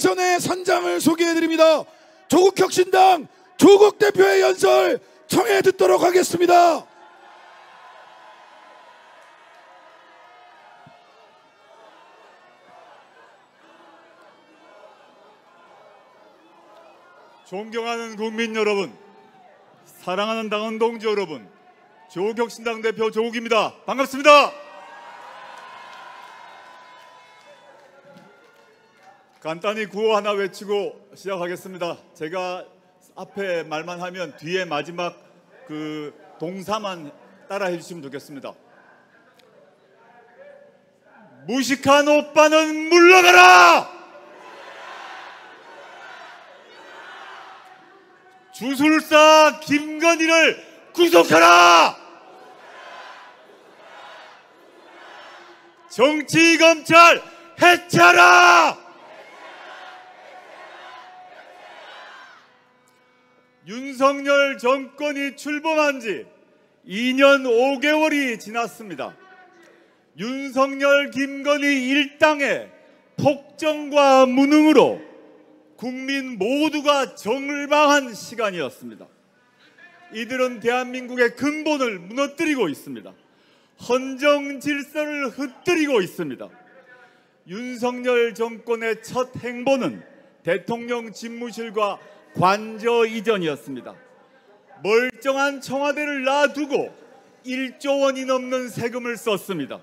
당선의 선장을 소개해드립니다. 조국혁신당 조국 대표의 연설 청해 듣도록 하겠습니다. 존경하는 국민 여러분, 사랑하는 당원 동지 여러분, 조국혁신당 대표 조국입니다. 반갑습니다. 간단히 구호 하나 외치고 시작하겠습니다. 제가 앞에 말만 하면 뒤에 마지막 그 동사만 따라 해주시면 좋겠습니다. 무식한 오빠는 물러가라! 주술사 김건희를 구속하라! 정치검찰 해체하라! 윤석열 정권이 출범한 지 2년 5개월이 지났습니다. 윤석열 김건희 일당의 폭정과 무능으로 국민 모두가 절망한 시간이었습니다. 이들은 대한민국의 근본을 무너뜨리고 있습니다. 헌정 질서를 흩뜨리고 있습니다. 윤석열 정권의 첫 행보는 대통령 집무실과 관저 이전이었습니다. 멀쩡한 청와대를 놔두고 1조 원이 넘는 세금을 썼습니다.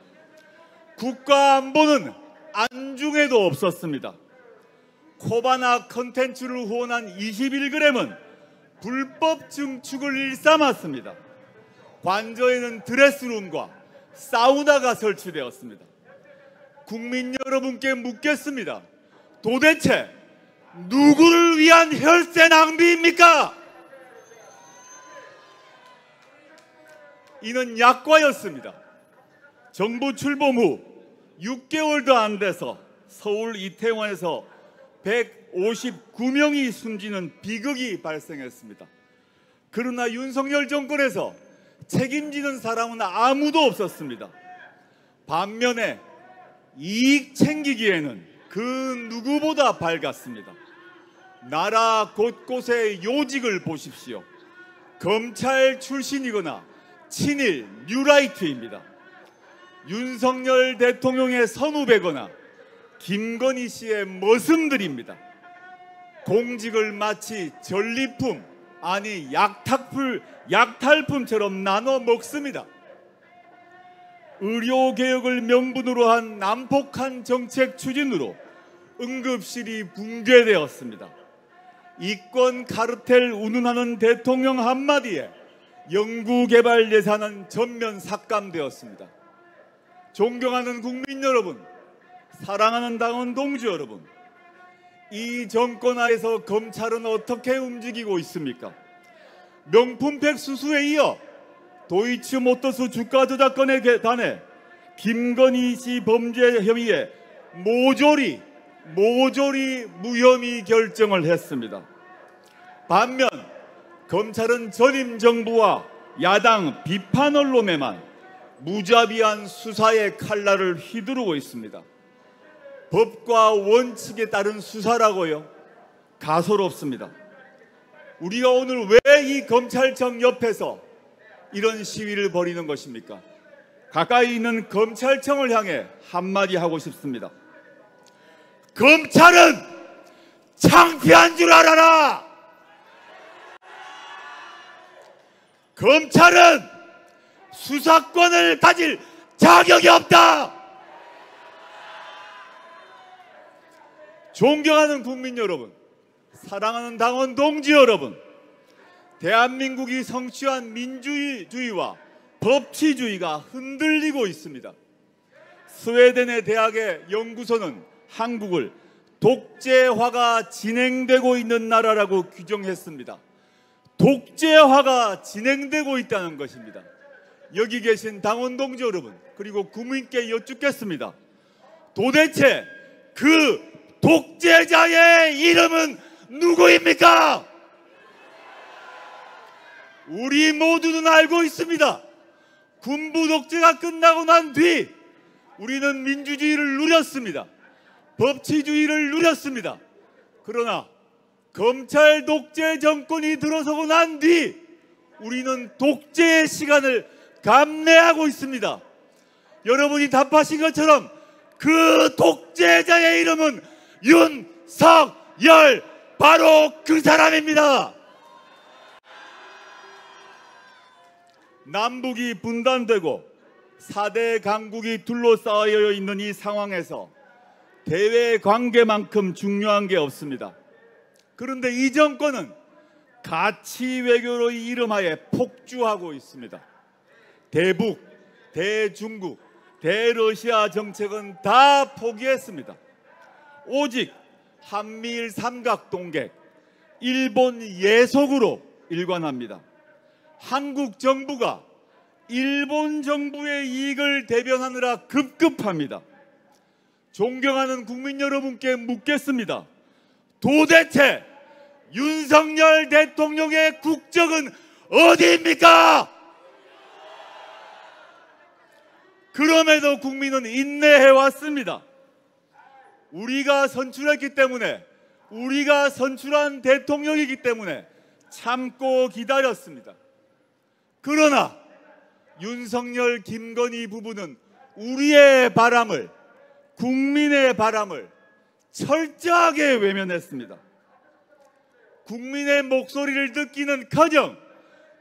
국가 안보는 안중에도 없었습니다. 코바나 컨텐츠를 후원한 21g은 불법 증축을 일삼았습니다. 관저에는 드레스룸과 사우나가 설치되었습니다. 국민 여러분께 묻겠습니다. 도대체 누구를 위한 혈세 낭비입니까? 이는 약과였습니다. 정부 출범 후 6개월도 안 돼서 서울 이태원에서 159명이 숨지는 비극이 발생했습니다. 그러나 윤석열 정권에서 책임지는 사람은 아무도 없었습니다. 반면에 이익 챙기기에는 그 누구보다 밝았습니다. 나라 곳곳의 요직을 보십시오. 검찰 출신이거나 친일 뉴라이트입니다. 윤석열 대통령의 선후배거나 김건희 씨의 머슴들입니다. 공직을 마치 전리품 아니 약탈품처럼 나눠 먹습니다. 의료개혁을 명분으로 한 난폭한 정책 추진으로 응급실이 붕괴되었습니다. 이권 카르텔 운운하는 대통령 한마디에 연구개발 예산은 전면 삭감되었습니다. 존경하는 국민 여러분, 사랑하는 당원 동지 여러분, 이 정권 하에서 검찰은 어떻게 움직이고 있습니까? 명품백 수수에 이어 도이치모터스 주가 조작건에 단해 김건희 씨 범죄 혐의에 모조리 무혐의 결정을 했습니다. 반면 검찰은 전임 정부와 야당 비판 언론에만 무자비한 수사의 칼날을 휘두르고 있습니다. 법과 원칙에 따른 수사라고요? 가소롭습니다. 우리가 오늘 왜 이 검찰청 옆에서 이런 시위를 벌이는 것입니까? 가까이 있는 검찰청을 향해 한마디 하고 싶습니다. 검찰은 창피한 줄 알아라! 검찰은 수사권을 가질 자격이 없다! 존경하는 국민 여러분, 사랑하는 당원 동지 여러분, 대한민국이 성취한 민주주의와 법치주의가 흔들리고 있습니다. 스웨덴의 대학의 연구소는 한국을 독재화가 진행되고 있는 나라라고 규정했습니다. 독재화가 진행되고 있다는 것입니다. 여기 계신 당원 동지 여러분, 그리고 국민께 여쭙겠습니다. 도대체 그 독재자의 이름은 누구입니까? 우리 모두는 알고 있습니다. 군부 독재가 끝나고 난 뒤 우리는 민주주의를 누렸습니다. 법치주의를 누렸습니다. 그러나 검찰 독재 정권이 들어서고 난 뒤 우리는 독재의 시간을 감내하고 있습니다. 여러분이 답하신 것처럼 그 독재자의 이름은 윤석열, 바로 그 사람입니다. 남북이 분단되고 4대 강국이 둘러싸여 있는 이 상황에서 대외 관계만큼 중요한 게 없습니다. 그런데 이 정권은 가치 외교로 이름하에 폭주하고 있습니다. 대북, 대중국, 대러시아 정책은 다 포기했습니다. 오직 한미일 삼각동객, 일본 예속으로 일관합니다. 한국 정부가 일본 정부의 이익을 대변하느라 급급합니다. 존경하는 국민 여러분께 묻겠습니다. 도대체 윤석열 대통령의 국적은 어디입니까? 그럼에도 국민은 인내해왔습니다. 우리가 선출했기 때문에, 우리가 선출한 대통령이기 때문에 참고 기다렸습니다. 그러나 윤석열, 김건희 부부는 우리의 바람을, 국민의 바람을 철저하게 외면했습니다. 국민의 목소리를 듣기는커녕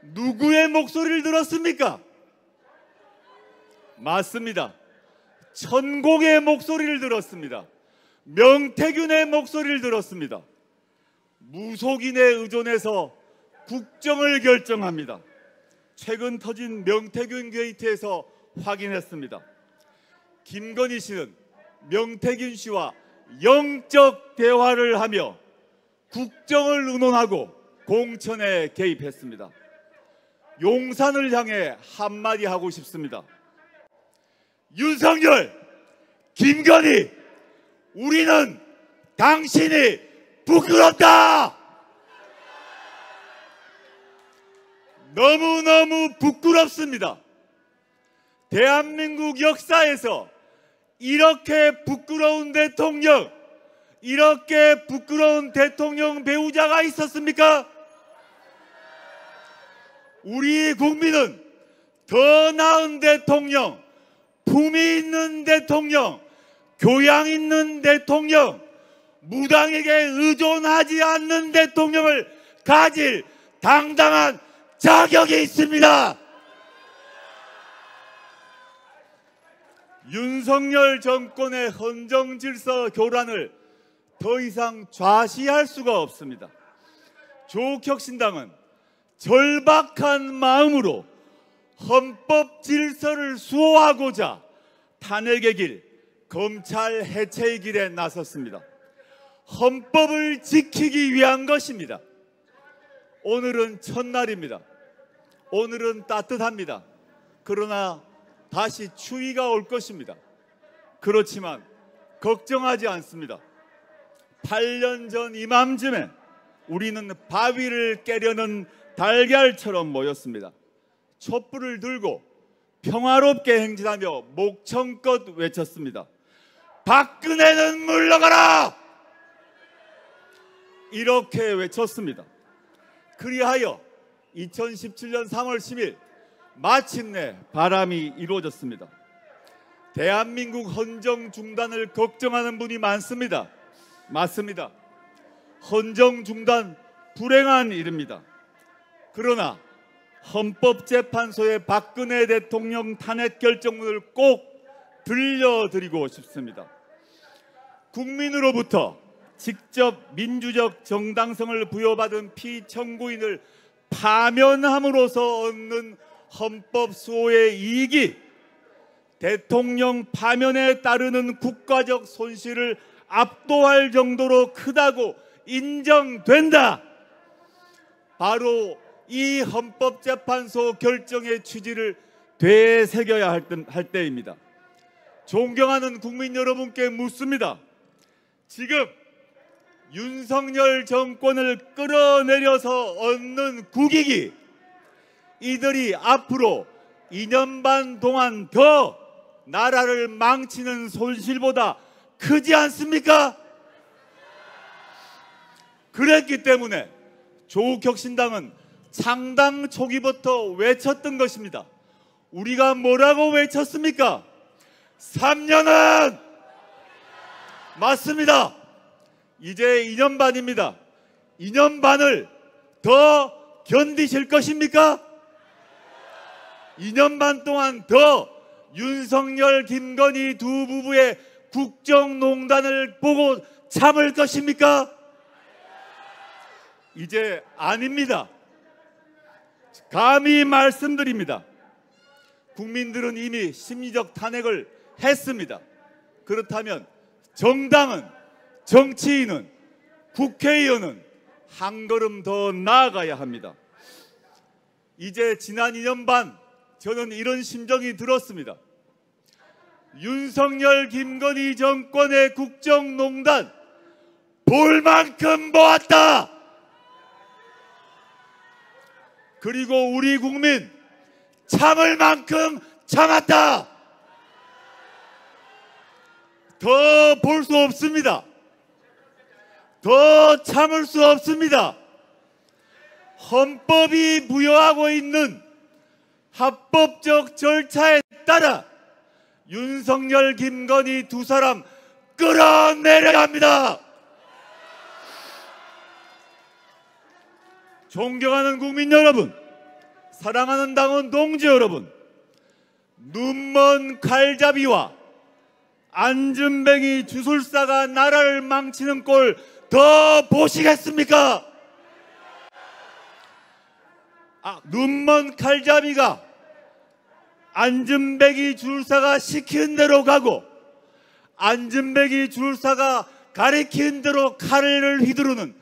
누구의 목소리를 들었습니까? 맞습니다. 천공의 목소리를 들었습니다. 명태균의 목소리를 들었습니다. 무속인에 의존해서 국정을 결정합니다. 최근 터진 명태균 게이트에서 확인했습니다. 김건희 씨는 명태균 씨와 영적 대화를 하며 국정을 의논하고 공천에 개입했습니다. 용산을 향해 한마디 하고 싶습니다. 윤석열, 김건희, 우리는 당신이 부끄럽다! 너무너무 부끄럽습니다. 대한민국 역사에서 이렇게 부끄러운 대통령, 이렇게 부끄러운 대통령 배우자가 있었습니까? 우리 국민은 더 나은 대통령, 품위 있는 대통령, 교양 있는 대통령, 무당에게 의존하지 않는 대통령을 가질 당당한 자격이 있습니다. 윤석열 정권의 헌정질서 교란을 더 이상 좌시할 수가 없습니다. 조국혁신당은 절박한 마음으로 헌법 질서를 수호하고자 탄핵의 길, 검찰 해체의 길에 나섰습니다. 헌법을 지키기 위한 것입니다. 오늘은 첫날입니다. 오늘은 따뜻합니다. 그러나 다시 추위가 올 것입니다. 그렇지만 걱정하지 않습니다. 8년 전 이맘쯤에 우리는 바위를 깨려는 달걀처럼 모였습니다. 촛불을 들고 평화롭게 행진하며 목청껏 외쳤습니다. 박근혜는 물러가라! 이렇게 외쳤습니다. 그리하여 2017년 3월 10일 마침내 바람이 이루어졌습니다. 대한민국 헌정 중단을 걱정하는 분이 많습니다. 맞습니다. 헌정 중단 불행한 일입니다. 그러나 헌법재판소의 박근혜 대통령 탄핵 결정문을 꼭 들려드리고 싶습니다. 국민으로부터 직접 민주적 정당성을 부여받은 피청구인을 파면함으로써 얻는 헌법 수호의 이익이 대통령 파면에 따르는 국가적 손실을 압도할 정도로 크다고 인정된다. 바로 이 헌법재판소 결정의 취지를 되새겨야 할 때입니다. 존경하는 국민 여러분께 묻습니다. 지금 윤석열 정권을 끌어내려서 얻는 국익이 이들이 앞으로 2년 반 동안 더 나라를 망치는 손실보다 크지 않습니까? 그랬기 때문에 조국혁신당은 창당 초기부터 외쳤던 것입니다. 우리가 뭐라고 외쳤습니까? 3년은 맞습니다. 이제 2년 반입니다. 2년 반을 더 견디실 것입니까? 2년 반 동안 더 윤석열, 김건희 두 부부의 국정농단을 보고 참을 것입니까? 이제 아닙니다. 감히 말씀드립니다. 국민들은 이미 심리적 탄핵을 했습니다. 그렇다면 정당은, 정치인은, 국회의원은 한 걸음 더 나아가야 합니다. 이제 지난 2년 반 저는 이런 심정이 들었습니다. 윤석열, 김건희 정권의 국정농단 볼 만큼 모았다. 그리고 우리 국민 참을 만큼 참았다. 더 볼 수 없습니다. 더 참을 수 없습니다. 헌법이 부여하고 있는 합법적 절차에 따라 윤석열, 김건희 두 사람 끌어내려야 합니다. 존경하는 국민 여러분, 사랑하는 당원 동지 여러분, 눈먼 칼잡이와 안진뱅이 주술사가 나라를 망치는 꼴 더 보시겠습니까? 눈먼 칼잡이가 안진뱅이 주술사가 시키는 대로 가고 안진뱅이 주술사가 가리키는 대로 칼을 휘두르는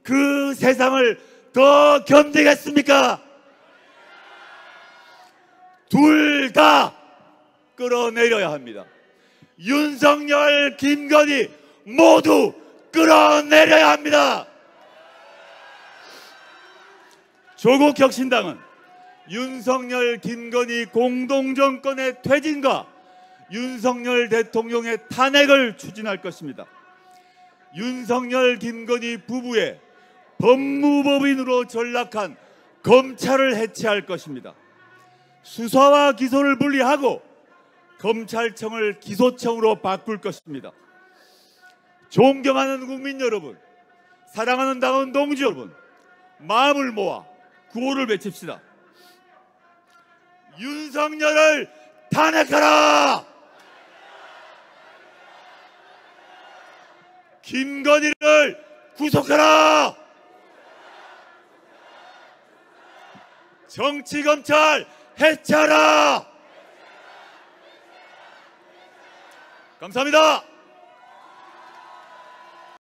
그 세상을 더 견디겠습니까? 둘 다 끌어내려야 합니다. 윤석열, 김건희 모두 끌어내려야 합니다. 조국혁신당은 윤석열, 김건희 공동정권의 퇴진과 윤석열 대통령의 탄핵을 추진할 것입니다. 윤석열, 김건희 부부의 법무법인으로 전락한 검찰을 해체할 것입니다. 수사와 기소를 분리하고 검찰청을 기소청으로 바꿀 것입니다. 존경하는 국민 여러분, 사랑하는 당원 동지 여러분, 마음을 모아 구호를 외칩시다. 윤석열을 탄핵하라! 김건희를 구속하라! 정치검찰 해체하라! 감사합니다.